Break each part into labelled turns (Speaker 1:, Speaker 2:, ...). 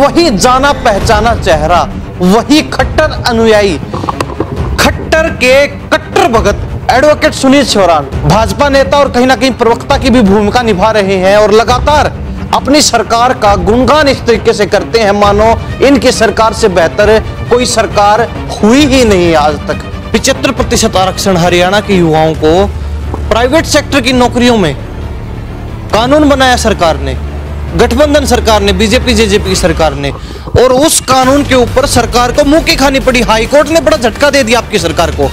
Speaker 1: वही जाना पहचाना चेहरा, वही खट्टर अनुयायी, खट्टर के कट्टर भगत एडवोकेट सुनील चौहान भाजपा नेता और कहीं ना कहीं प्रवक्ता की भी भूमिका निभा रहे हैं और लगातार अपनी सरकार का गुणगान इस तरीके से करते हैं मानो इनकी सरकार से बेहतर कोई सरकार हुई ही नहीं आज तक। 75% आरक्षण हरियाणा के युवाओं को प्राइवेट सेक्टर की नौकरियों में कानून बनाया सरकार ने, गठबंधन सरकार ने, बीजेपी जेजेपी की सरकार ने, और उस कानून के ऊपर सरकार को मुंह की खानी पड़ी। हाईकोर्ट ने बड़ा झटका दे दिया आपकी सरकार को।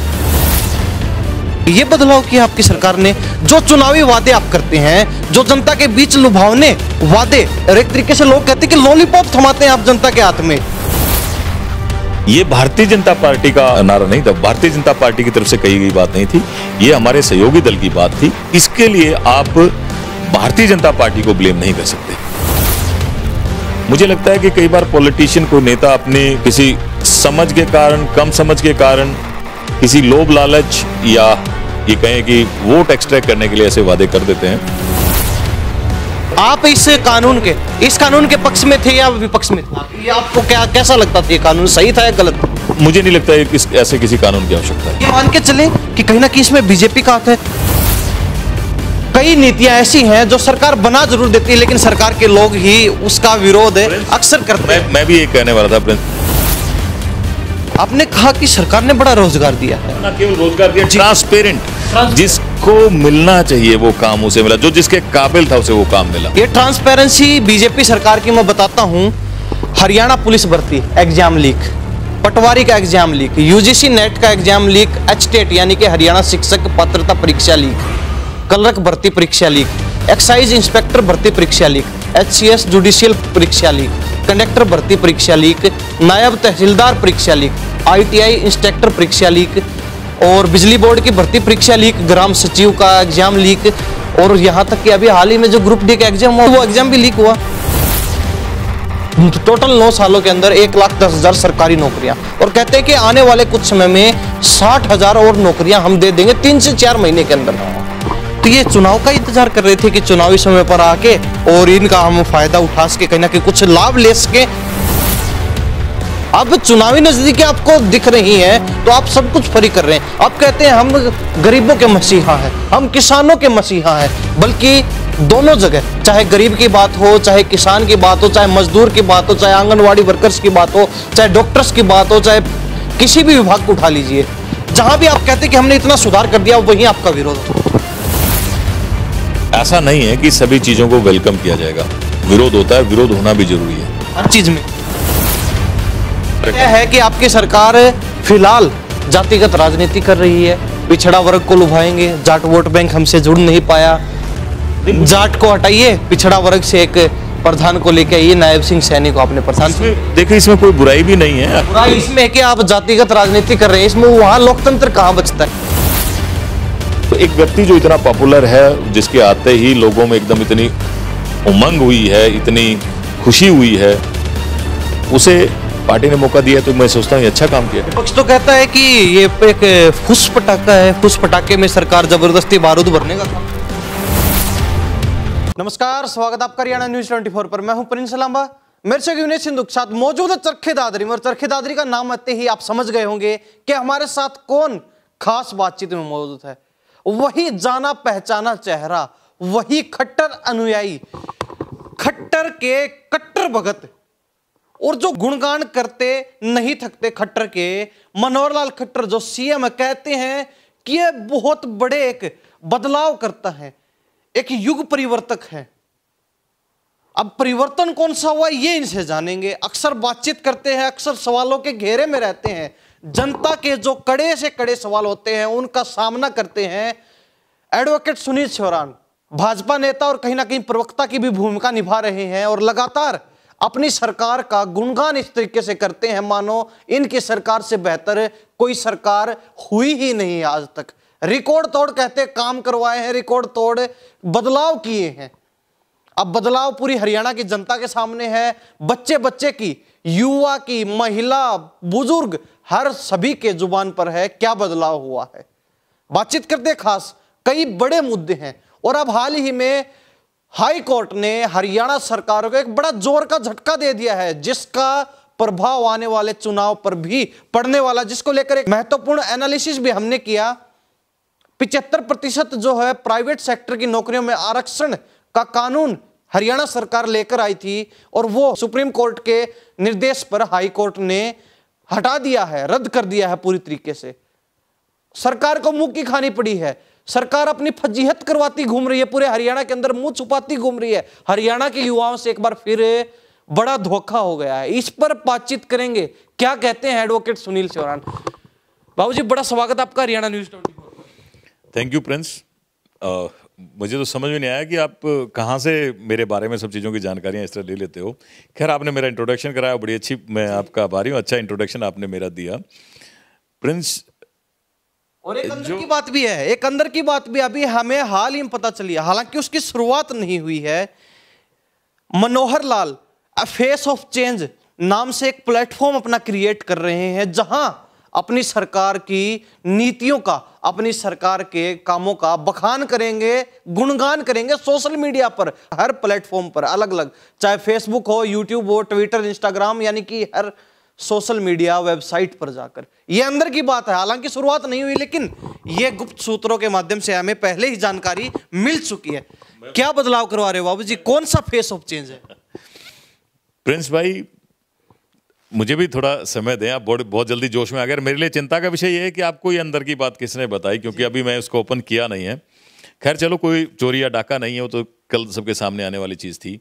Speaker 1: ये बदलाव किया आपकी सरकार ने। जो चुनावी वादे आप करते हैं, जो जनता के बीच लुभावने वादे, और एक तरीके से लोग कहते हैं कि लॉलीपॉप थमाते हैं आप जनता के हाथ में।
Speaker 2: ये भारतीय जनता पार्टी का नारा नहीं था, भारतीय जनता पार्टी की तरफ से कही गई बात नहीं थी, ये हमारे सहयोगी दल की बात थी। इसके लिए आप भारतीय जनता पार्टी को ब्लेम नहीं कर सकते। मुझे लगता है कि कई बार पॉलिटिशियन को नेता अपने किसी समझ के कारण, कम समझ के कारण, किसी लोभ लालच या ये कहें कि वोट एक्सट्रैक्ट करने के लिए ऐसे वादे कर देते हैं।
Speaker 1: आप इस कानून के पक्ष में थे या विपक्ष में थे? ये आपको कैसा लगता था? ये कानून सही था या गलत?
Speaker 2: मुझे नहीं लगता है कि ऐसे किसी कानून की आवश्यकता है।
Speaker 1: ये मान के चले कि कहीं ना कहीं इसमें बीजेपी का हाथ है। कई नीतियां ऐसी हैं जो सरकार बना जरूर देती है लेकिन सरकार के लोग ही उसका विरोध अक्सर करते हैं।
Speaker 2: मैं भी ये कहने वाला था।
Speaker 1: आपने कहा कि सरकार ने बड़ा रोजगार दिया है।
Speaker 2: ना केवल रोजगार दिया, ट्रांसपेरेंट, जिसको मिलना चाहिए वो काम उसे मिला, जो जिसके काबिल था उसे वो काम मिला।
Speaker 1: ये ट्रांसपेरेंसी बीजेपी सरकार की मैं बताता हूं। हरियाणा पुलिस भर्ती एग्जाम लीक, पटवारी का एग्जाम लीक, यूजीसी नेट का एग्जाम लीक, एचटेट यानी कि हरियाणा शिक्षक पात्रता परीक्षा लीक, क्लर्क भर्ती परीक्षा लीक, एक्साइज इंस्पेक्टर भर्ती परीक्षा लीक, एचसीएस जुडिशियल परीक्षा लीक, कंडक्टर भर्ती परीक्षा लीक, नायब तहसीलदार परीक्षा लीक, आईटीआई इंस्ट्रक्टर परीक्षा लीक, और बिजली बोर्ड की भर्ती परीक्षा लीक, ग्राम सचिव का एग्जाम लीक, और यहां तक कि अभी हाल ही में जो ग्रुप डी का एग्जाम हुआ वो एग्जाम भी लीक हुआ। टोटल 9 सालों के अंदर 1,10,000 सरकारी नौकरियां, और कहते हैं कि आने वाले कुछ समय में 60,000 और नौकरियां हम दे देंगे 3 से 4 महीने के अंदर। तो ये चुनाव का इंतजार कर रहे थे कि चुनावी समय पर आके और इनका हम फायदा उठा सके, कहीं ना कहीं कुछ लाभ ले सके। अब चुनावी नजदीकी आपको दिख रही हैं तो आप सब कुछ फ्री कर रहे हैं। आप कहते हैं हम गरीबों के मसीहा हैं, हम किसानों के मसीहा हैं, बल्कि दोनों जगह, चाहे गरीब की बात हो, चाहे किसान की बात हो, चाहे मजदूर की बात हो, चाहे आंगनवाड़ी वर्कर्स की बात हो, चाहे डॉक्टर्स की बात हो, चाहे किसी भी विभाग को उठा लीजिए, जहां भी आप कहते हैं कि हमने इतना सुधार कर दिया वहीं आपका विरोध हो।
Speaker 2: ऐसा नहीं है कि सभी चीजों को वेलकम किया जाएगा, विरोध होता है, विरोध होना भी जरूरी है
Speaker 1: हर चीज में। क्या है कि आपकी सरकार फिलहाल जातिगत राजनीति कर रही है, पिछड़ा वर्ग को लुभाएंगे, जाट वोट बैंक हमसे जुड़ नहीं पाया, जाट को हटाइए, पिछड़ा वर्ग से एक प्रधान को लेके आइए, नायब सिंह सैनी को आपने प्रधान।
Speaker 2: देखिए इसमें कोई बुराई भी नहीं है।
Speaker 1: बुराई इसमें है कि आप जातिगत राजनीति कर रहे हैं, इसमें वहां लोकतंत्र कहां बचता है?
Speaker 2: तो एक व्यक्ति जो इतना पॉपुलर है, जिसके आते ही लोगों में एकदम इतनी उमंग हुई है, इतनी खुशी हुई है, उसे पार्टी ने मौका दिया, तो मैं सोचता हूँ अच्छा काम किया।
Speaker 1: विपक्ष तो कहता है कि ये एक फुस पटाखा है, फुस पटाखे में सरकार जबरदस्ती बारूद भरने का काम। नमस्कार, स्वागत आपका हरियाणा न्यूज 24 पर। मैं हूं प्रिंस लांबा, मेरे से विनय सिंधु के साथ मौजूद है चरखे दादरी में। और चरखे दादरी का नाम आते ही आप समझ गए होंगे कि हमारे साथ कौन खास बातचीत में मौजूद है। वही जाना पहचाना चेहरा, वही खट्टर अनुयायी, खट्टर के कट्टर भगत, और जो गुणगान करते नहीं थकते खट्टर के, मनोहर लाल खट्टर जो सीएम कहते हैं कि ये बहुत बड़े एक बदलाव करता है, एक युग परिवर्तक है। अब परिवर्तन कौन सा हुआ ये इनसे जानेंगे। अक्सर बातचीत करते हैं, अक्सर सवालों के घेरे में रहते हैं, जनता के जो कड़े से कड़े सवाल होते हैं उनका सामना करते हैं। एडवोकेट सुनील चौहान भाजपा नेता और कहीं ना कहीं प्रवक्ता की भी भूमिका निभा रहे हैं और लगातार अपनी सरकार का गुणगान इस तरीके से करते हैं मानो इनकी सरकार से बेहतर कोई सरकार हुई ही नहीं आज तक। रिकॉर्ड तोड़ कहते काम करवाए हैं, रिकॉर्ड तोड़ बदलाव किए हैं। अब बदलाव पूरी हरियाणा की जनता के सामने है, बच्चे बच्चे की, युवा की, महिला, बुजुर्ग, हर सभी के जुबान पर है क्या बदलाव हुआ है। बातचीत करते खास कई बड़े मुद्दे हैं। और अब हाल ही में हाई कोर्ट ने हरियाणा सरकार को एक बड़ा जोर का झटका दे दिया है, जिसका प्रभाव आने वाले चुनाव पर भी पड़ने वाला, जिसको लेकर एक महत्वपूर्ण एनालिसिस भी हमने किया। 75% जो है प्राइवेट सेक्टर की नौकरियों में आरक्षण का कानून हरियाणा सरकार लेकर आई थी, और वो सुप्रीम कोर्ट के निर्देश पर हाई कोर्ट ने हटा दिया है, रद्द कर दिया है पूरी तरीके से। सरकार को मुंह की खानी पड़ी है। सरकार अपनी फजीहत करवाती घूम रही है, पूरे हरियाणा के अंदर मुंह छुपाती घूम रही है। हरियाणा के युवाओं से एक बार फिर बड़ा धोखा हो गया है। इस पर बातचीत करेंगे, क्या कहते हैं एडवोकेट सुनील चौहान। बाबूजी, बड़ा स्वागत आपका Haryana news 24।
Speaker 2: Thank you Prince. मुझे तो समझ में नहीं आया कि आप कहाँ से मेरे बारे में सब चीज़ों की जानकारियाँ इस तरह ले लेते हो। खैर, आपने मेरा इंट्रोडक्शन कराया, बड़ी अच्छी, मैं आपका आभारी हूँ। अच्छा इंट्रोडक्शन आपने मेरा दिया प्रिंस।
Speaker 1: और एक अंदर की बात भी है, एक अंदर की बात भी अभी हमें हाल ही में पता चली है, हालांकि उसकी शुरुआत नहीं हुई है। Manohar Lal face of change नाम से एक प्लेटफॉर्म अपना क्रिएट कर रहे हैं, जहां अपनी सरकार की नीतियों का, अपनी सरकार के कामों का बखान करेंगे, गुणगान करेंगे सोशल मीडिया पर, हर प्लेटफॉर्म पर अलग अलग, चाहे फेसबुक हो, यूट्यूब हो, ट्विटर, इंस्टाग्राम, यानी कि हर सोशल मीडिया वेबसाइट पर जाकर। यह अंदर की बात है, हालांकि शुरुआत नहीं हुई, लेकिन यह गुप्त सूत्रों के माध्यम से हमें पहले ही जानकारी मिल चुकी है। क्या बदलाव करवा रहे हो बाबूजी, कौन सा फेस ऑफ चेंज है?
Speaker 2: प्रिंस भाई, मुझे भी थोड़ा समय दें, आप बहुत जल्दी जोश में आ गए। मेरे लिए चिंता का विषय यह है कि आपको ये अंदर की बात किसने बताई, क्योंकि अभी मैं उसको ओपन किया नहीं है। खैर चलो, कोई चोरी या डाका नहीं है, वो तो कल सबके सामने आने वाली चीज़ थी।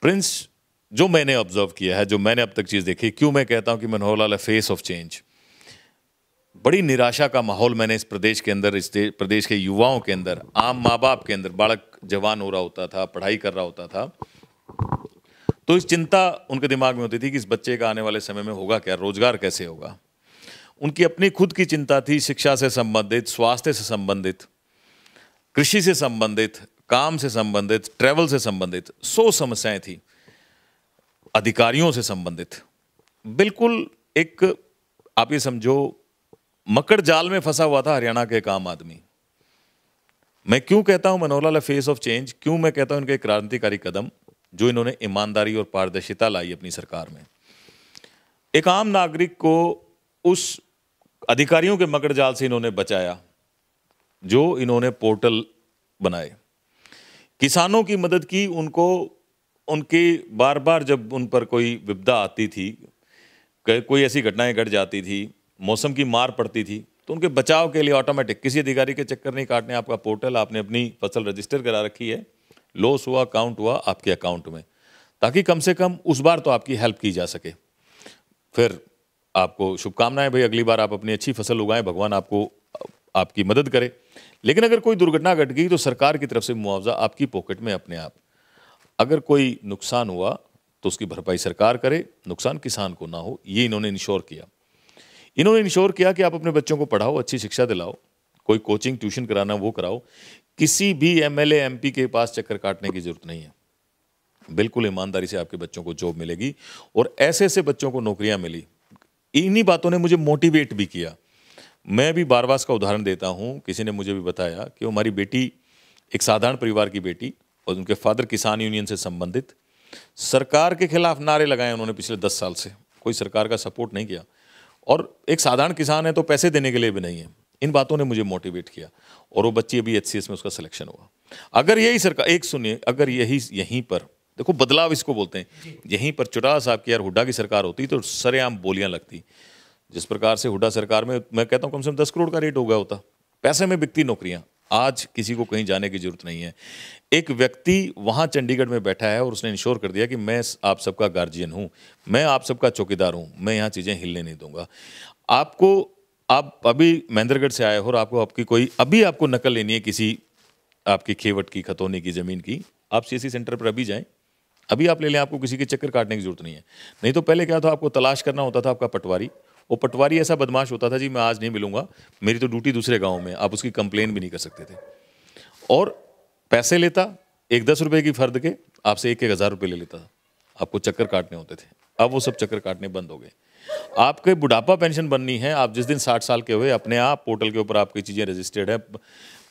Speaker 2: प्रिंस, जो मैंने ऑब्जर्व किया है, जो मैंने अब तक चीज़ देखी, क्यों मैं कहता हूं कि Manohar Lal face of change, बड़ी निराशा का माहौल मैंने इस प्रदेश के अंदर, इस प्रदेश के युवाओं के अंदर, आम माँ बाप के अंदर, बालक जवान हो रहा होता था, पढ़ाई कर रहा होता था, तो इस चिंता उनके दिमाग में होती थी कि इस बच्चे का आने वाले समय में होगा क्या, रोजगार कैसे होगा। उनकी अपनी खुद की चिंता थी, शिक्षा से संबंधित, स्वास्थ्य से संबंधित, कृषि से संबंधित, काम से संबंधित, ट्रैवल से संबंधित 100 समस्याएं थी, अधिकारियों से संबंधित। बिल्कुल एक, आप ये समझो, मकड़ जाल में फंसा हुआ था हरियाणा के एक आम आदमी। मैं क्यों कहता हूं Manohar Lal face of change, क्यों मैं कहता हूं इनके क्रांतिकारी कदम जो इन्होंने ईमानदारी और पारदर्शिता लाई अपनी सरकार में। एक आम नागरिक को उस अधिकारियों के मकड़ जाल से इन्होंने बचाया, जो इन्होंने पोर्टल बनाए, किसानों की मदद की, उनको उनकी बार बार जब उन पर कोई विपदा आती थी, कोई ऐसी घटनाएं घट जाती थी, मौसम की मार पड़ती थी, तो उनके बचाव के लिए ऑटोमेटिक, किसी अधिकारी के चक्कर नहीं काटने, आपका पोर्टल, आपने अपनी फसल रजिस्टर करा रखी है, लॉस हुआ, काउंट हुआ आपके अकाउंट में, ताकि कम से कम उस बार तो आपकी हेल्प की जा सके। फिर आपको शुभकामनाएं भाई, अगली बार आप अपनी अच्छी फसल उगाएं, भगवान आपको आपकी मदद करे। लेकिन अगर कोई दुर्घटना घट गई तो सरकार की तरफ से मुआवजा आपकी पॉकेट में अपने आप। अगर कोई नुकसान हुआ तो उसकी भरपाई सरकार करे, नुकसान किसान को ना हो, ये इन्होंने इंश्योर किया। इन्होंने इंश्योर किया कि आप अपने बच्चों को पढ़ाओ, अच्छी शिक्षा दिलाओ, कोई कोचिंग ट्यूशन कराना वो कराओ, किसी भी एमएलए एमपी के पास चक्कर काटने की जरूरत नहीं है। बिल्कुल ईमानदारी से आपके बच्चों को जॉब मिलेगी, और ऐसे ऐसे बच्चों को नौकरियां मिली। इन्हीं बातों ने मुझे मोटिवेट भी किया। मैं भी बारवास का उदाहरण देता हूं, किसी ने मुझे भी बताया कि हमारी बेटी, एक साधारण परिवार की बेटी, और उनके फादर किसान यूनियन से संबंधित, सरकार के खिलाफ नारे लगाए उन्होंने पिछले 10 साल से, कोई सरकार का सपोर्ट नहीं किया, और एक साधारण किसान है तो पैसे देने के लिए भी नहीं है। इन बातों ने मुझे मोटिवेट किया, और वो बच्ची अभी HCS में उसका सिलेक्शन हुआ। अगर यही सरकार, एक सुनिए, अगर यहीं पर देखो, बदलाव इसको बोलते हैं, यहीं पर चौटाला साहब की यार हुड्डा की सरकार होती तो सरेआम बोलियां लगती। जिस प्रकार से हुड्डा सरकार में, मैं कहता हूं कम से कम 10 करोड़ का रेट हो गया होता, पैसे में बिकती नौकरियां। आज किसी को कहीं जाने की जरूरत नहीं है। एक व्यक्ति वहां चंडीगढ़ में बैठा है और उसने इंश्योर कर दिया कि मैं आप सबका गार्जियन हूं, मैं आप सबका चौकीदार हूं, मैं यहाँ चीजें हिलने नहीं दूंगा। आप अभी महेंद्रगढ़ से आए हो और आपकी कोई अभी आपको नकल लेनी है किसी आपकी खेवट की, खतौनी की जमीन की, आप CSC सेंटर पर अभी जाएं, अभी आप ले लें, आपको किसी के चक्कर काटने की जरूरत नहीं है। नहीं तो पहले क्या था, आपको तलाश करना होता था आपका पटवारी। वो पटवारी ऐसा बदमाश होता था, जी मैं आज नहीं मिलूंगा, मेरी तो ड्यूटी दूसरे गांव में, आप उसकी कंप्लेन भी नहीं कर सकते थे, और पैसे लेता 1-10 रुपए की फर्द के, आपसे 1-1000 रुपये ले लेता था, आपको चक्कर काटने होते थे। अब वो सब चक्कर काटने बंद हो गए। आपके बुढ़ापा पेंशन बननी है, आप जिस दिन 60 साल के हुए, अपने आप पोर्टल के ऊपर आपकी चीज़ें रजिस्टर्ड है,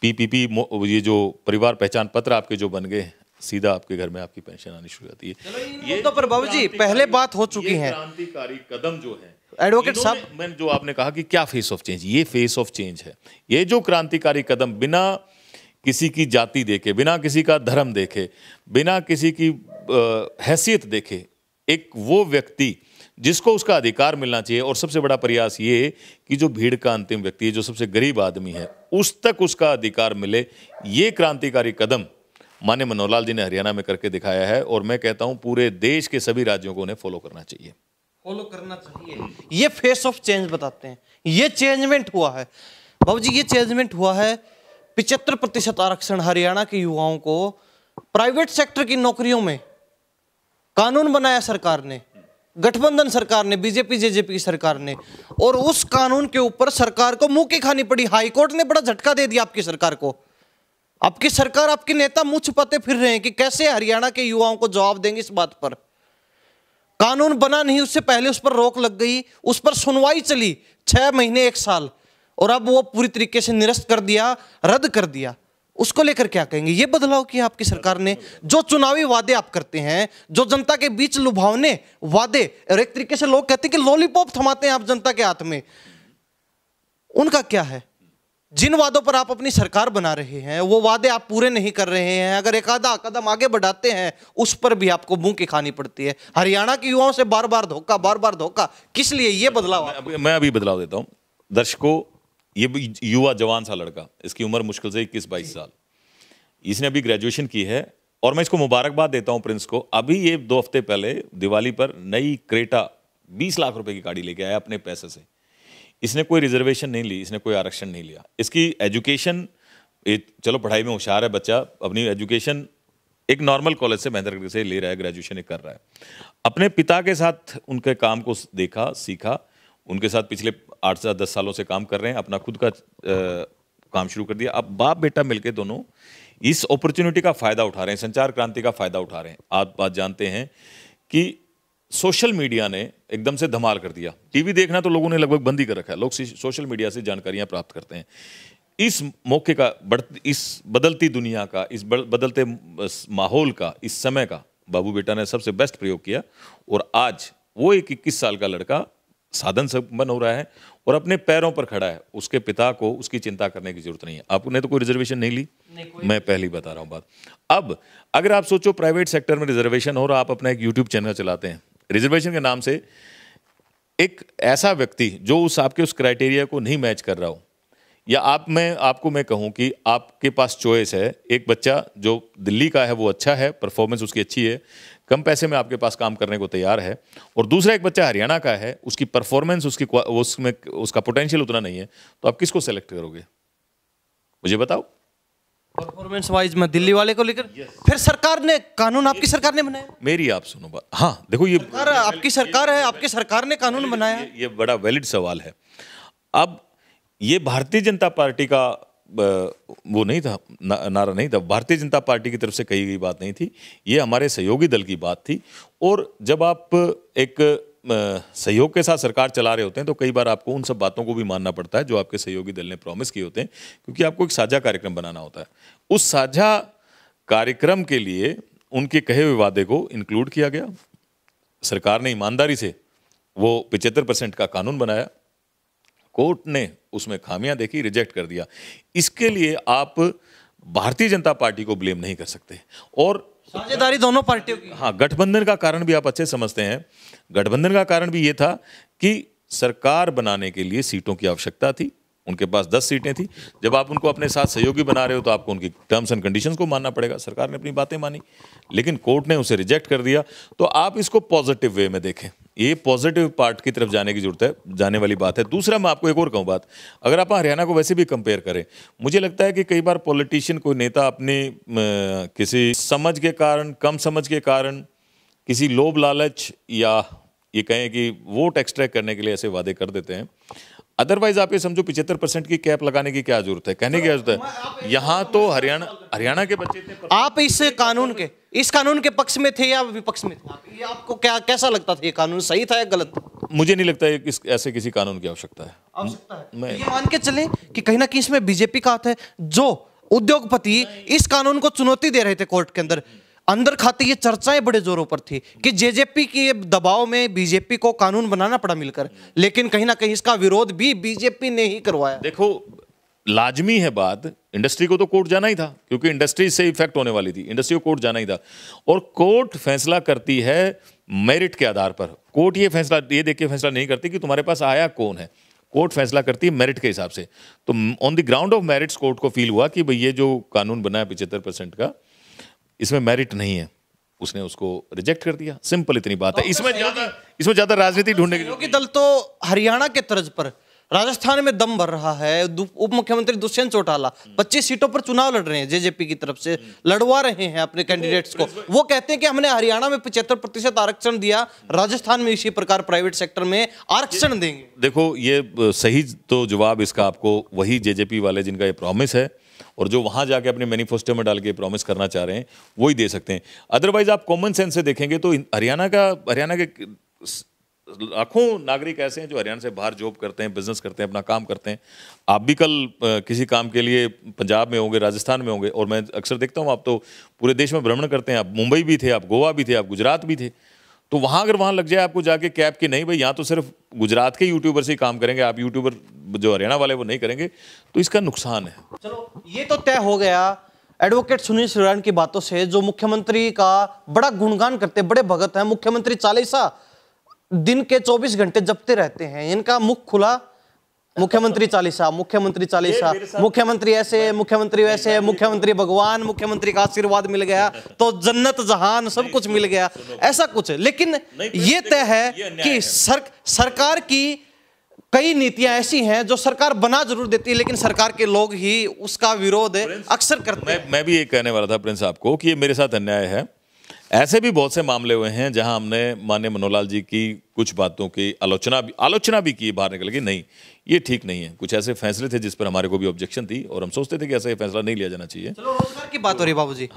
Speaker 2: PPP, ये जो परिवार पहचान पत्र आपके जो बन गए, सीधा आपके घर में आपकी पेंशन आनी शुरू हो जाती है।
Speaker 1: ये तो पर बाबूजी पहले बात हो चुकी है।
Speaker 2: क्रांतिकारी कदम जो है
Speaker 1: एडवोकेट साहब,
Speaker 2: मैंने जो आपने कहा कि क्या फेस ऑफ चेंज, ये फेस ऑफ चेंज है। ये जो क्रांतिकारी कदम बिना किसी की जाति देखे, बिना किसी का धर्म देखे, बिना किसी की हैसियत देखे, एक वो व्यक्ति जिसको उसका अधिकार मिलना चाहिए, और सबसे बड़ा प्रयास ये कि जो भीड़ का अंतिम व्यक्ति है, जो सबसे गरीब आदमी है, उस तक उसका अधिकार मिले, ये क्रांतिकारी कदम माननीय मनोहर लाल जी ने हरियाणा में करके दिखाया है। और मैं कहता हूं पूरे देश के सभी राज्यों को उन्हें फॉलो करना चाहिए।
Speaker 1: फॉलो करना चाहिए। ये फेस ऑफ चेंज बताते हैं, ये चेंजमेंट हुआ है बाबूजी, ये चेंजमेंट हुआ है। 75% आरक्षण हरियाणा के युवाओं को प्राइवेट सेक्टर की नौकरियों में कानून बनाया सरकार ने, गठबंधन सरकार ने, बीजेपी जेजेपी की सरकार ने, और उस कानून के ऊपर सरकार को मुंह की खानी पड़ी। हाईकोर्ट ने बड़ा झटका दे दिया आपकी सरकार को। आपकी सरकार, आपके नेता मुंह छुपाते फिर रहे हैं कि कैसे हरियाणा के युवाओं को जवाब देंगे इस बात पर। कानून बना नहीं, उससे पहले उस पर रोक लग गई, उस पर सुनवाई चली 6 महीने 1 साल, और अब वो पूरी तरीके से निरस्त कर दिया, रद्द कर दिया। उसको लेकर क्या कहेंगे? ये बदलाव किया आपकी सरकार ने। जो चुनावी वादे आप करते हैं, जो जनता के बीच लुभावने वादे, और एक तरीके से लोग कहते हैं कि लॉलीपॉप थमाते हैं आप जनता के हाथ में, उनका क्या है? जिन वादों पर आप अपनी सरकार बना रहे हैं, वो वादे आप पूरे नहीं कर रहे हैं। अगर एक आधा कदम आगे बढ़ाते हैं, उस पर भी आपको मुंह की खानी पड़ती है। हरियाणा के युवाओं से बार बार धोखा, बार बार धोखा, किस लिए ये बदलाव?
Speaker 2: मैं अभी बदलाव देता हूं दर्शकों। ये युवा जवान सा लड़का, इसकी उम्र मुश्किल से 21-22 साल, इसने अभी ग्रेजुएशन की है, और मैं इसको मुबारकबाद देता हूं प्रिंस को। अभी ये 2 हफ्ते पहले दिवाली पर नई क्रेटा 20 लाख रुपए की गाड़ी लेके आया अपने पैसे से। इसने कोई रिजर्वेशन नहीं ली, इसने कोई आरक्षण नहीं लिया। इसकी एजुकेशन, चलो पढ़ाई में होशियार है बच्चा, अपनी एजुकेशन एक नॉर्मल कॉलेज से, महेंद्रगढ़ से ले रहा है, ग्रेजुएशन कर रहा है। अपने पिता के साथ उनके काम को देखा, सीखा, उनके साथ पिछले 8 से 10 सालों से काम कर रहे हैं, अपना खुद का काम शुरू कर दिया। अब बाप बेटा मिलके दोनों इस अपॉर्चुनिटी का फायदा उठा रहे हैं, संचार क्रांति का फायदा उठा रहे हैं। आप बात जानते हैं कि सोशल मीडिया ने एकदम से धमाल कर दिया। टीवी देखना तो लोगों ने लगभग बंद ही कर रखा है, लोग सोशल मीडिया से जानकारियां प्राप्त करते हैं। इस मौके का, इस बदलती दुनिया का, इस बदलते माहौल का, इस समय का बाबू बेटा ने सबसे बेस्ट प्रयोग किया, और आज वो एक 21 साल का लड़का साधन संपन्न हो रहा है और अपने पैरों पर खड़ा है। उसके पिता को उसकी चिंता करने की जरूरत नहीं है। आपने तो कोई रिजर्वेशन नहीं ली, मैं पहले ही बता रहा हूं बात। अब अगर आप सोचो प्राइवेट सेक्टर में रिजर्वेशन हो, और आप अपना एक यूट्यूब चैनल चलाते हैं, रिजर्वेशन के नाम से एक ऐसा व्यक्ति जो आपके उस क्राइटेरिया को नहीं मैच कर रहा हो, या मैं कहूं कि आपके पास चॉइस है, एक बच्चा जो दिल्ली का है वो अच्छा है, परफॉर्मेंस उसकी अच्छी है, कम पैसे में आपके पास काम करने को तैयार है, और दूसरा एक बच्चा हरियाणा का है, उसकी परफॉर्मेंस, उसमें उसका पोटेंशियल उतना नहीं है, तो आप किसको सेलेक्ट करोगे? मुझे बताओ।
Speaker 1: परफॉर्मेंस वाइज में दिल्ली वाले को लेकर फिर सरकार ने कानून, आपकी सरकार ने बनाया।
Speaker 2: मेरी आप सुनो बात। हाँ देखो, ये
Speaker 1: आपकी सरकार है, आपकी सरकार ने कानून बनाया।
Speaker 2: ये बड़ा वैलिड सवाल है। अब ये भारतीय जनता पार्टी का वो नहीं था, नारा नहीं था, भारतीय जनता पार्टी की तरफ से कही गई बात नहीं थी, ये हमारे सहयोगी दल की बात थी। और जब आप एक सहयोग के साथ सरकार चला रहे होते हैं तो कई बार आपको उन सब बातों को भी मानना पड़ता है जो आपके सहयोगी दल ने प्रॉमिस किए होते हैं, क्योंकि आपको एक साझा कार्यक्रम बनाना होता है। उस साझा कार्यक्रम के लिए उनके कहे हुए वादे को इंक्लूड किया गया। सरकार ने ईमानदारी से वो 75% का कानून बनाया, कोर्ट ने उसमें खामियां देखी, रिजेक्ट कर दिया। इसके लिए आप भारतीय जनता पार्टी को ब्लेम नहीं कर सकते। और
Speaker 1: साझेदारी दोनों पार्टियों की।
Speaker 2: हाँ, गठबंधन का कारण भी आप अच्छे समझते हैं। गठबंधन का कारण भी ये था कि सरकार बनाने के लिए सीटों की आवश्यकता थी, उनके पास 10 सीटें थी। जब आप उनको अपने साथ सहयोगी बना रहे हो तो आपको उनकी टर्म्स एंड कंडीशंस को मानना पड़ेगा। सरकार ने अपनी बातें मानी, लेकिन कोर्ट ने उसे रिजेक्ट कर दिया। तो आप इसको पॉजिटिव वे में देखें, ये पॉजिटिव पार्ट की तरफ जाने की जरूरत है, जाने वाली बात है। दूसरा, मैं आपको एक और कहूँ बात, अगर आप हरियाणा को वैसे भी कंपेयर करें, मुझे लगता है कि कई बार पॉलिटिशियन, कोई नेता अपनी किसी समझ के कारण, कम समझ के कारण, किसी लोभ लालच, या ये कहें कि वोट एक्सट्रैक्ट करने के लिए ऐसे वादे कर देते हैं। अदरवाइज आप ये समझो 75% की कैप लगाने की क्या जरूरत है, कहने की क्या जरूरत है? यहाँ तो हरियाणा के बच्चे थे।
Speaker 1: आप इस कानून के पक्ष में थे या विपक्ष में थे? ये आपको कैसा लगता था? ये कानून सही था या गलत?
Speaker 2: मुझे नहीं लगता है ऐसे किसी कानून की आवश्यकता है।
Speaker 1: मैं ये मान के चले कि कहीं ना कहीं इसमें बीजेपी का हाथ है। जो उद्योगपति इस कानून को चुनौती दे रहे थे कोर्ट के अंदर, अंदर खाते ये चर्चाएं बड़े जोरों पर थी कि जेजेपी के दबाव में बीजेपी को कानून बनाना पड़ा मिलकर, लेकिन कहीं ना कहीं इसका विरोध भी बीजेपी ने ही करवाया।
Speaker 2: देखो, लाजमी है बात, इंडस्ट्री को तो कोर्ट जाना ही था, क्योंकि इंडस्ट्री से इफेक्ट होने वाली थी, इंडस्ट्री को कोर्ट जाना ही था। और कोर्ट फैसला करती है मेरिट के आधार पर। कोर्ट ये देख के फैसला नहीं करती कि तुम्हारे पास आया कौन है, कोर्ट फैसला करती है मेरिट के हिसाब से। तो on the ground of merits court को फील हुआ कि भाई ये जो कानून बना है 75% का, इसमें मेरिट नहीं है, उसने उसको रिजेक्ट कर दिया। सिंपल इतनी बात है। इसमें ज्यादा राजनीति ढूंढने की
Speaker 1: सहयोगी दल तो हरियाणा के तर्ज पर राजस्थान में दम भर रहा है। उप मुख्यमंत्री दुष्यंत चौटाला 25 सीटों पर चुनाव लड़ रहे हैं, जेजेपी की तरफ से लड़वा रहे हैं अपने कैंडिडेट्स को। वो कहते हैं कि हमने हरियाणा में 75% आरक्षण दिया, राजस्थान में इसी प्रकार प्राइवेट सेक्टर में आरक्षण देंगे।
Speaker 2: देखो, ये सही तो जवाब इसका आपको वही जेजेपी वाले जिनका ये प्रॉमिस है और जो वहां जाके अपने मैनिफेस्टो में डाल के प्रॉमिस करना चाह रहे हैं, वही दे सकते हैं। अदरवाइज आप कॉमन सेंस से देखेंगे तो हरियाणा के लाखों नागरिक ऐसे हैं जो हरियाणा से बाहर जॉब करते हैं, बिजनेस करते हैं, अपना काम करते हैं। आप भी कल किसी काम के लिए पंजाब में होंगे, राजस्थान में होंगे, और मैं अक्सर देखता हूँ आप तो पूरे देश में भ्रमण करते हैं। आप मुंबई भी थे, आप गोवा भी थे, आप गुजरात भी थे। तो वहाँ अगर वहाँ लग जाए आपको जाके कैब कि नहीं भाई यहाँ तो सिर्फ गुजरात के यूट्यूबर से ही काम करेंगे, आप यूट्यूबर जो हरियाणा वाले वो नहीं करेंगे, तो इसका नुकसान है।
Speaker 1: चलो, ये तो तय हो गया एडवोकेट सुनील श्रीराम की बातों से, जो मुख्यमंत्री का बड़ा गुणगान करते, बड़े भगत हैं। मुख्यमंत्री चालीसा दिन के 24 घंटे जपते रहते हैं, इनका मुख खुला, मुख्यमंत्री चालीसा, मुख्यमंत्री चालीसा, मुख्यमंत्री ऐसे, मुख्यमंत्री वैसे, मुख्यमंत्री भगवान, मुख्यमंत्री का आशीर्वाद मिल गया तो जन्नत जहान सब कुछ मिल गया, ऐसा कुछ। लेकिन ये तय है कि सरकार की कई नीतियां ऐसी हैं जो सरकार बना जरूर देती है, लेकिन सरकार के लोग ही उसका विरोध अक्सर करते हैं।
Speaker 2: मैं भी ये कहने वाला था प्रिंस आपको कि ये मेरे साथ अन्याय है। ऐसे भी बहुत से मामले हुए हैं जहां हमने माननीय मनोहर लाल जी की कुछ बातों की आलोचना भी की, बाहर निकल के नहीं, ये ठीक नहीं है। कुछ ऐसे फैसले थे जिस पर हमारे को भी ऑब्जेक्शन थी और हम सोचते थे कि ऐसा ये फैसला नहीं लिया जाना चाहिए।
Speaker 1: चलो, रोजगार की बात हो रही बाबूजी,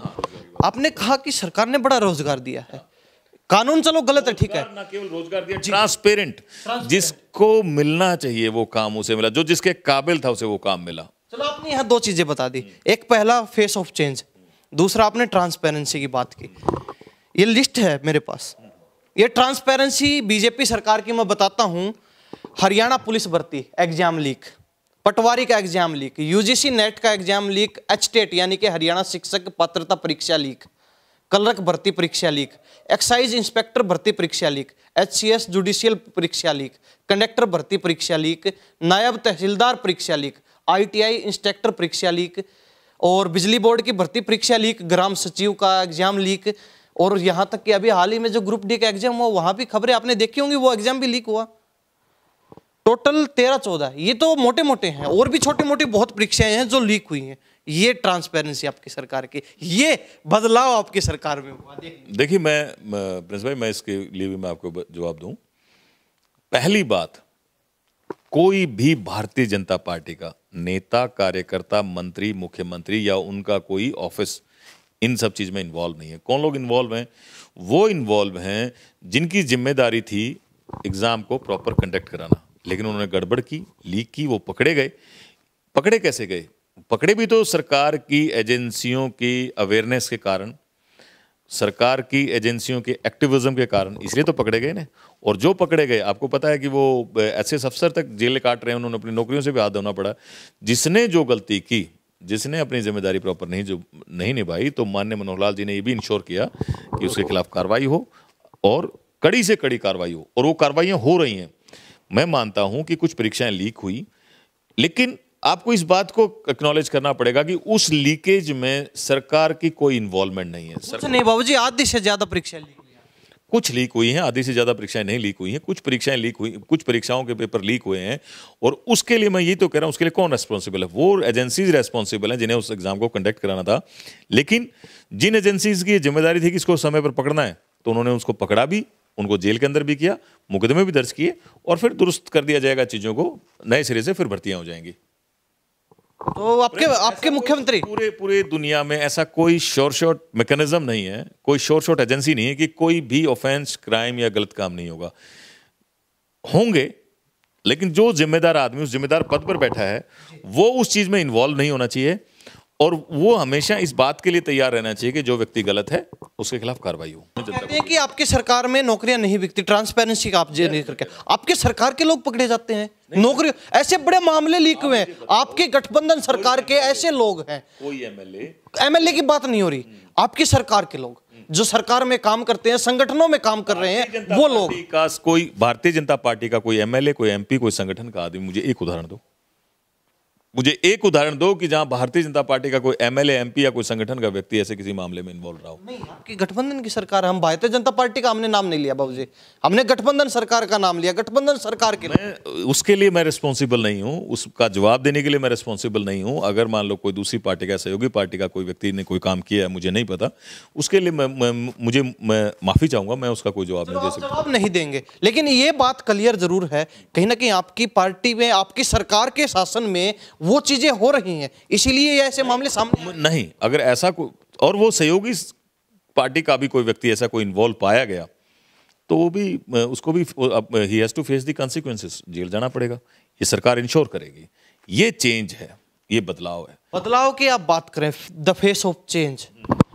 Speaker 1: आपने कहा कि सरकार ने बड़ा रोजगार दिया है, कानून चलो गलत है, ठीक है,
Speaker 2: ना केवल रोजगार दिया, ट्रांसपेरेंट, जिसको मिलना चाहिए वो काम उसे मिला, जो जिसके काबिल था उसे वो काम मिला।
Speaker 1: चलो, आपने यहाँ दो चीजें बता दी, एक पहला फेस ऑफ चेंज, दूसरा आपने ट्रांसपेरेंसी की बात की। ये लिस्ट है मेरे पास, ये ट्रांसपेरेंसी बीजेपी सरकार की मैं बताता हूं। हरियाणा पुलिस भर्ती एग्जाम लीक, पटवारी का एग्जाम लीक, यूजीसी नेट का एग्जाम लीक, एचटेट यानी कि हरियाणा शिक्षक पात्रता परीक्षा लीक, क्लर्क भर्ती परीक्षा लीक, एक्साइज इंस्पेक्टर भर्ती परीक्षा लीक, एचसीएस जुडिशियल परीक्षा लीक, कंडक्टर भर्ती परीक्षा लीक, नायब तहसीलदार परीक्षा लीक, आईटीआई इंस्ट्रक्टर परीक्षा लीक, और बिजली बोर्ड की भर्ती परीक्षा लीक, ग्राम सचिव का एग्जाम लीक, और यहां तक कि अभी हाल ही में जो ग्रुप डी का एग्जाम हुआ वहां भी खबरें आपने देखी होंगी, वो एग्जाम भी लीक हुआ। टोटल 13-14, ये तो मोटे मोटे हैं, और भी छोटी मोटी बहुत परीक्षाएं हैं जो लीक हुई हैं। ये ट्रांसपेरेंसी आपकी सरकार की, ये बदलाव आपकी सरकार में हुआ।
Speaker 2: देखिए, प्रिंस भाई, मैं इसके लिए भी मैं आपको जवाब दूं। पहली बात, कोई भी भारतीय जनता पार्टी का नेता, कार्यकर्ता, मंत्री, मुख्यमंत्री या उनका कोई ऑफिस इन सब चीज में इन्वॉल्व नहीं है। कौन लोग इन्वॉल्व हैं? वो इन्वॉल्व हैं जिनकी जिम्मेदारी थी एग्जाम को प्रॉपर कंडक्ट कराना, लेकिन उन्होंने गड़बड़ की, लीक की, वो पकड़े गए। पकड़े कैसे गए? पकड़े भी तो सरकार की एजेंसियों की अवेयरनेस के कारण, सरकार की एजेंसियों के एक्टिविज्म के कारण, इसलिए तो पकड़े गए ना। और जो पकड़े गए, आपको पता है कि वो एसएस अफसर तक जेल काट रहे हैं, उन्होंने अपनी नौकरियों से भी हाथ धोना पड़ा। जिसने जो गलती की, जिसने अपनी जिम्मेदारी प्रॉपर नहीं निभाई, तो माननीय मनोहर लाल जी ने ये भी इंश्योर किया कि उसके खिलाफ कार्रवाई हो और कड़ी से कड़ी कार्रवाई हो, और वो कार्रवाइयां हो रही हैं। मैं मानता हूं कि कुछ परीक्षाएं लीक हुई, लेकिन आपको इस बात को एक्नॉलेज करना पड़ेगा कि उस लीकेज में सरकार की कोई इन्वॉल्वमेंट नहीं है।
Speaker 1: कुछ नहीं बाबूजी, आधी से ज्यादा परीक्षाएं लीक हुई हैं।
Speaker 2: कुछ लीक हुई हैं, आधी से ज्यादा परीक्षाएं नहीं लीक हुई हैं, कुछ परीक्षाएं लीक हुई, कुछ परीक्षाओं के पेपर लीक हुए हैं। और उसके लिए मैं ये तो कह रहा हूं, उसके लिए कौन रेस्पॉन्सिबल है? वो एजेंसीज रेस्पॉन्सिबल हैं जिन्हें उस एग्जाम को कंडक्ट कराना था। लेकिन जिन एजेंसीज की जिम्मेदारी थी कि इसको समय पर पकड़ना है, तो उन्होंने उसको पकड़ा भी, उनको जेल के अंदर भी किया, मुकदमे भी दर्ज किए, और फिर दुरुस्त कर दिया जाएगा चीजों को, नए सिरे से फिर भर्तियां हो जाएंगी।
Speaker 1: तो आपके मुख्यमंत्री,
Speaker 2: पूरे दुनिया में ऐसा कोई शॉर्ट मैकेनिज्म नहीं है, कोई शॉर्ट एजेंसी नहीं है कि कोई भी ऑफेंस, क्राइम या गलत काम नहीं होगा। होंगे, लेकिन जो जिम्मेदार आदमी उस जिम्मेदार पद पर बैठा है वो उस चीज में इन्वॉल्व नहीं होना चाहिए। और वो हमेशा इस बात के लिए तैयार रहना चाहिए कि जो व्यक्ति गलत है उसके खिलाफ कार्रवाई हो।
Speaker 1: कहते हैं कि आपकी सरकार में नौकरियां नहीं बिकती, ट्रांसपेरेंसी का आप जे नहीं करके आपके सरकार के लोग पकड़े जाते हैं नौकरी, ऐसे बड़े मामले लीक हुए हैं। आपके गठबंधन सरकार के ऐसे लोग हैं,
Speaker 2: कोई
Speaker 1: एमएलए की बात नहीं हो रही, आपकी सरकार के लोग जो सरकार में काम करते हैं, संगठनों में काम कर रहे हैं, वो लोग
Speaker 2: का कोई भारतीय जनता पार्टी का कोई एमएलए, कोई एमपी, कोई संगठन का आदमी, मुझे एक उदाहरण दो, मुझे एक उदाहरण दो कि जहां भारतीय जनता पार्टी का कोई एमएलए, एमपी या कोई संगठन का व्यक्ति ऐसे किसी मामले में इन्वॉल्व रहा हो।
Speaker 1: नहीं, आपकी गठबंधन की सरकार है, हम भारतीय जनता पार्टी का हमने नाम नहीं लिया बाबूजी, हमने गठबंधन सरकार का नाम लिया, गठबंधन सरकार के
Speaker 2: उसके लिए मैं रिस्पॉन्सिबल नहीं हूं, उसका जवाब देने के लिए मैं रिस्पॉन्सिबल नहीं हूं। अगर मान लो कोई दूसरी पार्टी का, सहयोगी पार्टी का कोई व्यक्ति ने कोई काम किया है, मुझे नहीं पता, उसके लिए मैं माफी चाहूंगा, मैं उसका कोई जवाब नहीं दे सकता।
Speaker 1: जवाब नहीं देंगे, लेकिन ये बात क्लियर जरूर है कहीं ना कहीं आपकी पार्टी में, आपकी सरकार के शासन में वो चीजें हो रही हैं, इसीलिए ऐसे मामले सामने
Speaker 2: नहीं। अगर ऐसा कोई और वो सहयोगी पार्टी का भी कोई व्यक्ति ऐसा कोई इन्वॉल्व पाया गया तो वो भी, उसको भी ही has to face the consequences, jail जाना पड़ेगा। ये सरकार इंश्योर करेगी। ये चेंज है, ये बदलाव है।
Speaker 1: बदलाव की आप बात करें, the face of change,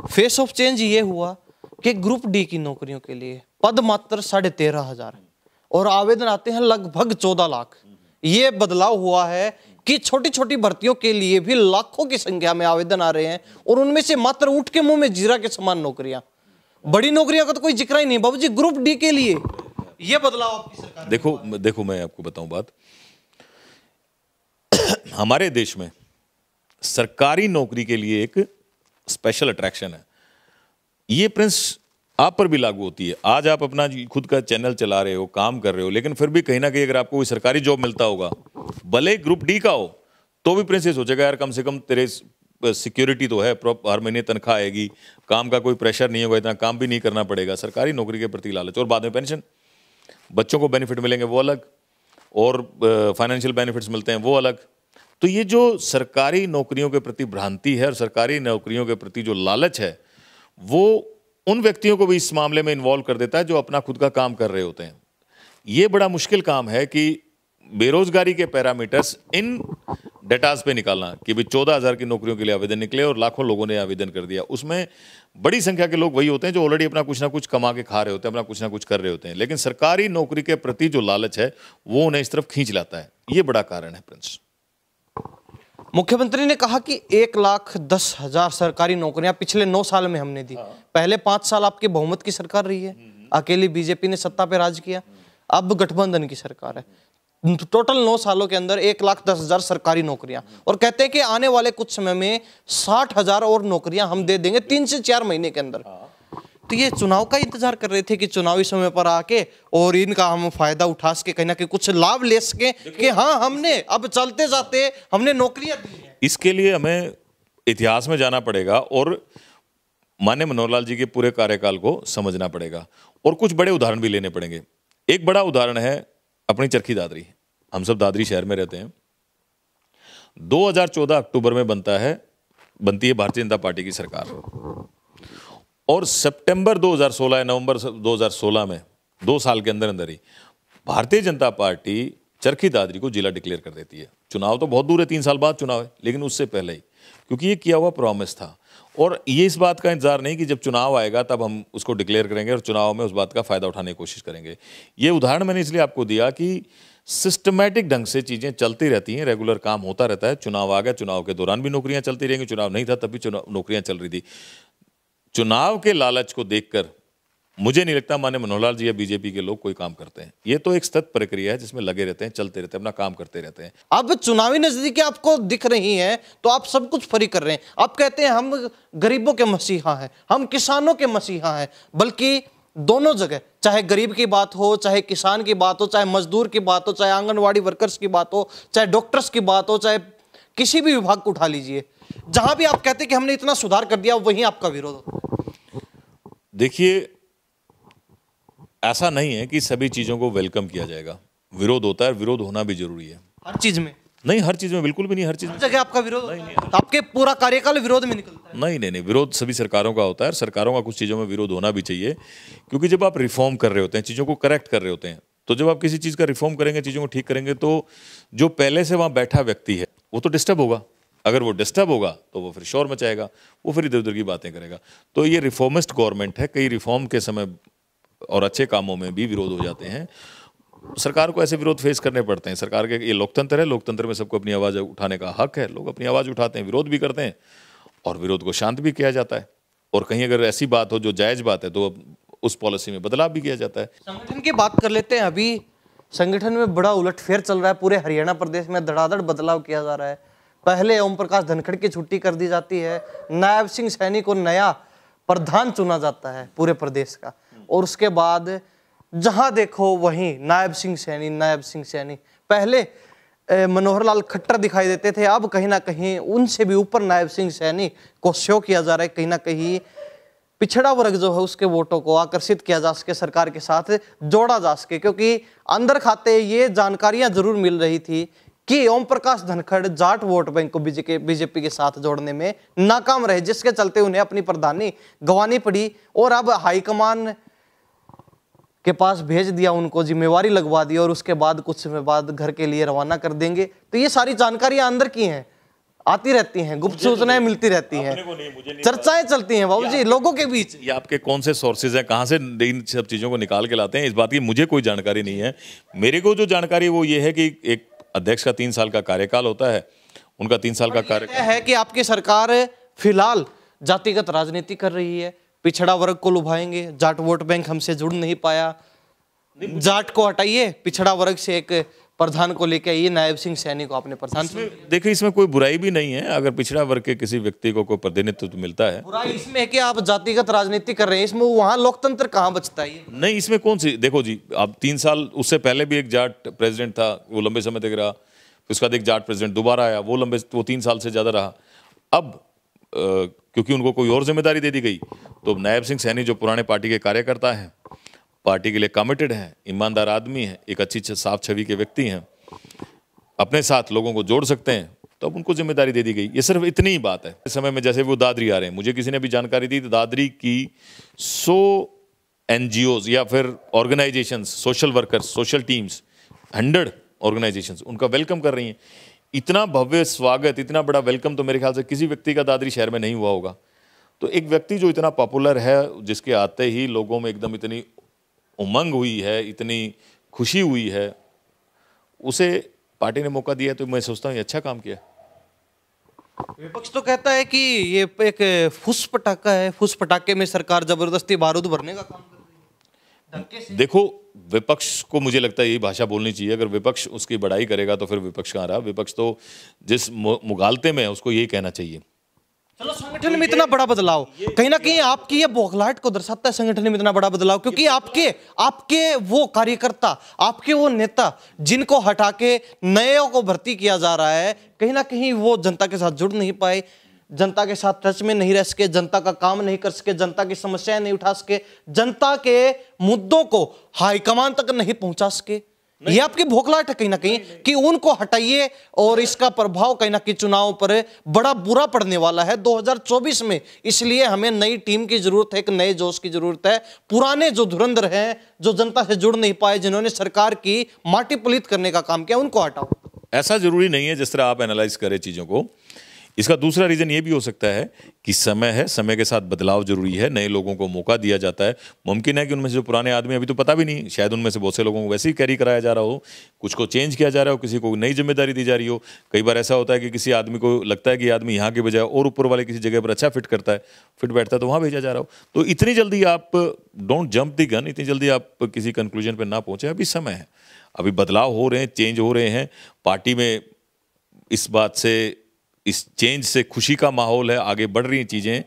Speaker 1: face of change ये हुआ कि ग्रुप डी की नौकरियों के लिए पद मात्र 13,500 और आवेदन आते हैं लगभग 14 लाख। ये बदलाव हुआ है कि छोटी छोटी भर्तियों के लिए भी लाखों की संख्या में आवेदन आ रहे हैं और उनमें से मात्र ऊंट के मुंह में जीरा के समान नौकरियां, बड़ी नौकरियों का तो कोई जिक्र ही नहीं बाबूजी, ग्रुप डी के लिए ये बदलाव आपकी सरकार।
Speaker 2: देखो मैं आपको बताऊं बात, हमारे देश में सरकारी नौकरी के लिए एक स्पेशल अट्रैक्शन है। ये प्रिंस आप पर भी लागू होती है। आज आप अपना खुद का चैनल चला रहे हो, काम कर रहे हो, लेकिन फिर भी कहीं ना कहीं अगर आपको कोई सरकारी जॉब मिलता होगा, भले ग्रुप डी का हो, तो भी प्रिंस ये सोचेगा यार कम से कम तेरे सिक्योरिटी तो है, हर महीने तनख्वाह आएगी, काम का कोई प्रेशर नहीं होगा, इतना काम भी नहीं करना पड़ेगा। सरकारी नौकरी के प्रति लालच, और बाद में पेंशन, बच्चों को बेनिफिट मिलेंगे वो अलग, और फाइनेंशियल बेनिफिट्स मिलते हैं वो अलग। तो ये जो सरकारी नौकरियों के प्रति भ्रांति है और सरकारी नौकरियों के प्रति जो लालच है, वो उन व्यक्तियों को भी इस मामले में इन्वॉल्व कर देता है जो अपना खुद का काम कर रहे होते हैं। ये बड़ा मुश्किल काम है कि बेरोजगारी के पैरामीटर्स इन डेटाज पे निकालना कि भाई 14,000 की नौकरियों के लिए आवेदन निकले और लाखों लोगों ने आवेदन कर दिया। उसमें बड़ी संख्या के लोग वही होते हैं जो ऑलरेडी अपना कुछ ना कुछ कमा के खा रहे होते हैं, अपना कुछ ना कुछ कर रहे होते हैं, लेकिन सरकारी नौकरी के प्रति जो लालच है वो उन्हें इस तरफ खींच लाता है। ये बड़ा कारण है प्रिंस।
Speaker 1: मुख्यमंत्री ने कहा कि 1,10,000 सरकारी नौकरियां पिछले 9 साल में हमने दी। पहले 5 साल आपके बहुमत की सरकार रही है, अकेली बीजेपी ने सत्ता पे राज किया, अब गठबंधन की सरकार है। टोटल 9 सालों के अंदर 1,10,000 सरकारी नौकरियां, और कहते हैं कि आने वाले कुछ समय में 60,000 और नौकरियां हम दे देंगे 3 से 4 महीने के अंदर। तो ये चुनाव का इंतजार कर रहे थे कि चुनावी समय पर आके और इनका हम फायदा उठा सके, कहीं ना कहीं कुछ लाभ ले सके कि हाँ हमने अब चलते जाते हमने नौकरियां दी हैं।
Speaker 2: इसके लिए हमें इतिहास में जाना पड़ेगा और माननीय मनोहर लाल जी के पूरे कार्यकाल को समझना पड़ेगा और कुछ बड़े उदाहरण भी लेने पड़ेंगे। एक बड़ा उदाहरण है अपनी चरखी दादरी। हम सब दादरी शहर में रहते हैं। 2014 अक्टूबर में बनती है भारतीय जनता पार्टी की सरकार, और सितंबर 2016 या नवंबर 2016 में 2 साल के अंदर अंदर ही भारतीय जनता पार्टी चरखी दादरी को जिला डिक्लेयर कर देती है। चुनाव तो बहुत दूर है, 3 साल बाद चुनाव है, लेकिन उससे पहले ही, क्योंकि ये किया हुआ प्रॉमिस था। और ये इस बात का इंतजार नहीं कि जब चुनाव आएगा तब हम उसको डिक्लेयर करेंगे और चुनाव में उस बात का फायदा उठाने की कोशिश करेंगे। ये उदाहरण मैंने इसलिए आपको दिया कि सिस्टमैटिक ढंग से चीजें चलती रहती हैं, रेगुलर काम होता रहता है। चुनाव आ गया, चुनाव के दौरान भी नौकरियां चलती रहेंगी, चुनाव नहीं था तब भी नौकरियां चल रही थी। चुनाव के लालच को देखकर मुझे नहीं लगता माननीय मनोहर लाल जी या बीजेपी के लोग कोई काम करते हैं। ये तो एक सतत प्रक्रिया है जिसमें लगे रहते हैं, चलते रहते हैं, अपना काम करते रहते हैं।
Speaker 1: अब चुनावी नजदीकी आपको दिख रही हैं तो आप सब कुछ फ्री कर रहे हैं। आप कहते हैं हम गरीबों के मसीहा हैं, हम किसानों के मसीहा हैं, बल्कि दोनों जगह, चाहे गरीब की बात हो, चाहे किसान की बात हो, चाहे मजदूर की बात हो, चाहे आंगनवाड़ी वर्कर्स की बात हो, चाहे डॉक्टर्स की बात हो, चाहे किसी भी विभाग को उठा लीजिए, जहां भी आप कहते हैं कि हमने इतना सुधार कर दिया, वहीं आपका विरोध हो।
Speaker 2: देखिए, ऐसा नहीं है कि सभी चीजों को वेलकम किया जाएगा। विरोध होता है, विरोध होना भी जरूरी है।
Speaker 1: हर चीज में
Speaker 2: नहीं, हर चीज में बिल्कुल भी नहीं। हर चीज
Speaker 1: जगह आपका विरोध नहीं, आपके पूरा कार्यकाल विरोध में निकलता है।
Speaker 2: नहीं, विरोध सभी सरकारों का होता है। सरकारों का कुछ चीजों में विरोध होना भी चाहिए, क्योंकि जब आप रिफॉर्म कर रहे होते हैं, चीजों को करेक्ट कर रहे होते हैं, तो जब आप किसी चीज का रिफॉर्म करेंगे, चीजों को ठीक करेंगे, तो जो पहले से वहां बैठा व्यक्ति है वो तो डिस्टर्ब होगा। अगर वो डिस्टर्ब होगा तो वो फिर शोर मचाएगा, वो फिर इधर उधर की बातें करेगा। तो ये रिफॉर्मिस्ट गवर्नमेंट है, कई रिफॉर्म के समय और अच्छे कामों में भी विरोध हो जाते हैं। सरकार को ऐसे विरोध फेस करने पड़ते हैं। सरकार के ये लोकतंत्र है, लोकतंत्र में सबको अपनी आवाज़ उठाने का हक है। लोग अपनी आवाज़ उठाते हैं, विरोध भी करते हैं और विरोध को शांत भी किया जाता है। और कहीं अगर ऐसी बात हो जो जायज़ बात है तो उस पॉलिसी में बदलाव भी किया जाता है।
Speaker 1: संगठन की बात कर लेते हैं। अभी संगठन में बड़ा उलटफेर चल रहा है, पूरे हरियाणा प्रदेश में धड़ाधड़ बदलाव किया जा रहा है। पहले ओम प्रकाश धनखड़ की छुट्टी कर दी जाती है, नायब सिंह सैनी को नया प्रधान चुना जाता है पूरे प्रदेश का, और उसके बाद जहां देखो वहीं नायब सिंह सैनी, नायब सिंह सैनी। पहले मनोहर लाल खट्टर दिखाई देते थे, अब कहीं ना कहीं उनसे भी ऊपर नायब सिंह सैनी को शो किया जा रहा है। कहीं ना कहीं पिछड़ा वर्ग जो है उसके वोटों को आकर्षित किया जा सके, सरकार के साथ जोड़ा जा सके, क्योंकि अंदर खाते ये जानकारियां जरूर मिल रही थी कि ओम प्रकाश धनखड़ जाट वोट बैंक को बीजेपी के साथ जोड़ने में नाकाम रहे, जिसके चलते उन्हें अपनी प्रधानी गंवानी पड़ी और अब हाईकमान के पास भेज दिया, उनको जिम्मेवारी लगवा दी और उसके बाद कुछ समय बाद घर के लिए रवाना कर देंगे। तो ये सारी जानकारियां अंदर की हैं, आती रहती हैं, गुप्त सूचनाएं मिलती रहती हैं, चर्चाएं चलती हैं बाबूजी लोगों के बीच।
Speaker 2: ये आपके कौन से सोर्सेज हैं, कहाँ से इन सब चीज़ों को निकाल के लाते हैं, इस बात की मुझे कोई जानकारी नहीं है। मेरे को जो जानकारी वो ये है कि एक अध्यक्ष का 3 साल का कार्यकाल होता है, उनका 3 साल का कार्यकाल
Speaker 1: है कि आपकी सरकार फिलहाल जातिगत राजनीति कर रही है, पिछड़ा वर्ग को लुभाएंगे, जाट वोट बैंक हमसे जुड़ नहीं पाया, जाट को हटाइए, पिछड़ा वर्ग से एक प्रधान को लेके आइए, नायब सिंह सैनी को आपने प्रधान।
Speaker 2: देखिए इसमें कोई बुराई भी नहीं है, अगर पिछड़ा वर्ग के किसी व्यक्ति को कोई प्रतिनिधित्व तो मिलता है।
Speaker 1: बुराई इसमें है कि आप जातिगत राजनीति कर रहे हैं, इसमें वहां लोकतंत्र कहां बचता है?
Speaker 2: नहीं, इसमें कौन सी, देखो जी, अब 3 साल उससे पहले भी एक जाट प्रेसिडेंट था, वो लंबे समय तक रहा, उसके बाद एक जाट प्रेसिडेंट दोबारा आया, वो 3 साल से ज्यादा रहा। अब क्योंकि उनको कोई और जिम्मेदारी दे दी गई, तो नायब सिंह सैनी जो पुराने पार्टी के कार्यकर्ता हैं, पार्टी के लिए कमिटेड हैं, ईमानदार आदमी हैं, एक अच्छी साफ छवि के व्यक्ति हैं, अपने साथ लोगों को जोड़ सकते हैं, तो अब उनको जिम्मेदारी दे दी गई। ये सिर्फ इतनी ही बात है। इस समय में जैसे वो दादरी आ रहे हैं, मुझे किसी ने भी जानकारी दी तो दादरी की 100 NGOs या फिर organisations, social workers, social teams, 100 organisations उनका वेलकम कर रही हैं। इतना भव्य स्वागत, इतना बड़ा वेलकम तो मेरे ख्याल से किसी व्यक्ति का दादरी शहर में नहीं हुआ होगा। तो एक व्यक्ति जो इतना पॉपुलर है, जिसके आते ही लोगों में एकदम इतनी उमंग हुई है, इतनी खुशी हुई है, उसे पार्टी ने मौका दिया, तो मैं सोचता हूँ ये अच्छा काम किया।
Speaker 1: विपक्ष तो कहता है कि ये एक फुस पटाखा है, फुस पटाखे में सरकार जबरदस्ती बारूद भरने का काम कर रही है, धक्के से।
Speaker 2: देखो, विपक्ष को मुझे लगता है यही भाषा बोलनी चाहिए। अगर विपक्ष उसकी बड़ाई करेगा तो फिर विपक्ष कहाँ रहा? विपक्ष तो जिस मुगालते में है उसको यही कहना चाहिए।
Speaker 1: चलो, संगठन में इतना बड़ा बदलाव कहीं ना कहीं आपकी ये बौखलाहट को दर्शाता है। संगठन में इतना बड़ा बदलाव क्योंकि आपके वो कार्यकर्ता, आपके वो नेता जिनको हटा के नए को भर्ती किया जा रहा है, कहीं ना कहीं वो जनता के साथ जुड़ नहीं पाए, जनता के साथ टच में नहीं रह सके, जनता का काम नहीं कर सके, जनता की समस्याएं नहीं उठा सके, जनता के मुद्दों को हाईकमान तक नहीं पहुंचा सके। ये आपकी भोखलाहट है कहीं ना कहीं कि उनको हटाइए, और इसका प्रभाव कहीं ना कहीं चुनाव पर बड़ा बुरा पड़ने वाला है 2024 में। इसलिए हमें नई टीम की जरूरत है, एक नए जोश की जरूरत है। पुराने जो धुरंधर हैं, जो जनता से जुड़ नहीं पाए, जिन्होंने सरकार की माटी पलीत करने का काम किया, उनको हटाओ।
Speaker 2: ऐसा जरूरी नहीं है जिस तरह आप एनालाइज करें चीजों को। इसका दूसरा रीजन ये भी हो सकता है कि समय है, समय के साथ बदलाव जरूरी है, नए लोगों को मौका दिया जाता है। मुमकिन है कि उनमें से जो पुराने आदमी, अभी तो पता भी नहीं, शायद उनमें से बहुत से लोगों को वैसे ही कैरी कराया जा रहा हो, कुछ को चेंज किया जा रहा हो, किसी को नई जिम्मेदारी दी जा रही हो। कई बार ऐसा होता है कि किसी आदमी को लगता है कि आदमी यहाँ के बजाय और ऊपर वाले किसी जगह पर अच्छा फिट करता है, फिट बैठता है, तो वहाँ भेजा जा रहा हो। तो इतनी जल्दी आप डोंट जंप द गन, इतनी जल्दी आप किसी कंक्लूजन पर ना पहुँचे। अभी समय है, अभी बदलाव हो रहे हैं, चेंज हो रहे हैं पार्टी में। इस बात से, इस चेंज से खुशी का माहौल है, आगे बढ़ रही हैं चीजें।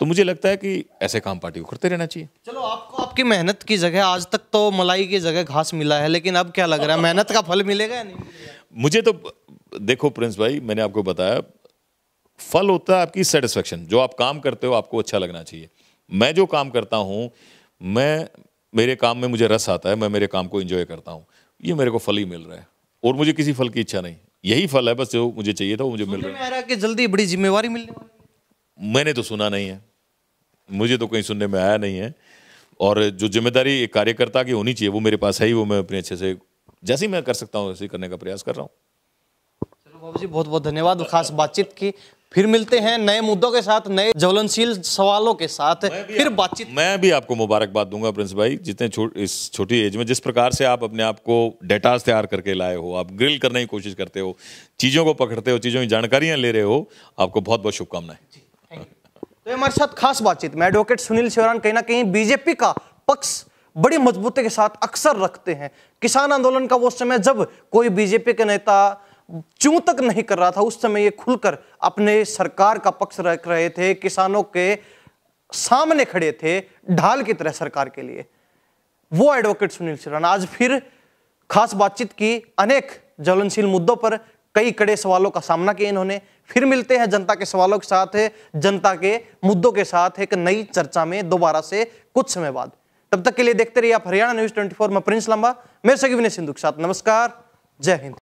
Speaker 2: तो मुझे लगता है कि ऐसे काम पार्टी को करते रहना चाहिए।
Speaker 1: चलो, आपको आपकी मेहनत की जगह, आज तक तो मलाई की जगह घास मिला है, लेकिन अब क्या लग रहा है, मेहनत का फल मिलेगा या नहीं मिलेगा?
Speaker 2: मुझे तो देखो प्रिंस भाई, मैंने आपको बताया, फल होता है आपकी सेटिस्फेक्शन। जो आप काम करते हो आपको अच्छा लगना चाहिए। मैं जो काम करता हूँ, मेरे काम में मुझे रस आता है, मैं मेरे काम को एंजॉय करता हूँ, ये मेरे को फल ही मिल रहा है, और मुझे किसी फल की इच्छा नहीं। यही फल है बस, जो मुझे चाहिए था वो मुझे मिल रहा है।
Speaker 1: कि जल्दी बड़ी जिम्मेवारी मिलने वाली है?
Speaker 2: मैंने तो सुना नहीं है, मुझे तो कहीं सुनने में आया नहीं है। और जो जिम्मेदारी एक कार्यकर्ता की होनी चाहिए वो मेरे पास है ही, वो मैं अपने अच्छे से जैसे ही मैं कर सकता हूँ वैसे ही करने का प्रयास कर रहा हूँ।
Speaker 1: चलो, बाबू जी बहुत बहुत धन्यवाद खास बातचीत की। फिर मिलते हैं नए मुद्दों के साथ, नए ज्वलनशील सवालों के साथ फिर बातचीत।
Speaker 2: मैं भी आपको मुबारकबाद दूंगा प्रिंस भाई, जितने इस छोटी एज में जिस प्रकार से आप अपने आप को डेटा तैयार करके लाए हो, आप ग्रिल करने की कोशिश करते हो, चीजों को पकड़ते हो, चीजों की जानकारियां ले रहे हो, आपको बहुत बहुत शुभकामनाएं।
Speaker 1: तो हमारे साथ खास बातचीत में एडवोकेट सुनील शिवरान कहीं ना कहीं बीजेपी का पक्ष बड़ी मजबूती के साथ अक्सर रखते हैं। किसान आंदोलन का वो समय जब कोई बीजेपी के नेता चूं तक नहीं कर रहा था, उस समय ये खुलकर अपने सरकार का पक्ष रख रहे थे, किसानों के सामने खड़े थे ढाल की तरह सरकार के लिए। वो एडवोकेट सुनील शिवरान आज फिर खास बातचीत की, अनेक ज्वलनशील मुद्दों पर कई कड़े सवालों का सामना किया इन्होंने। फिर मिलते हैं जनता के सवालों के साथ, जनता के मुद्दों के साथ एक नई चर्चा में दोबारा से कुछ समय बाद। तब तक के लिए देखते रहिए आप हरियाणा न्यूज 24। मैं प्रिंस लांबा, मेरे सगी विनय सिंधु के साथ नमस्कार, जय हिंद।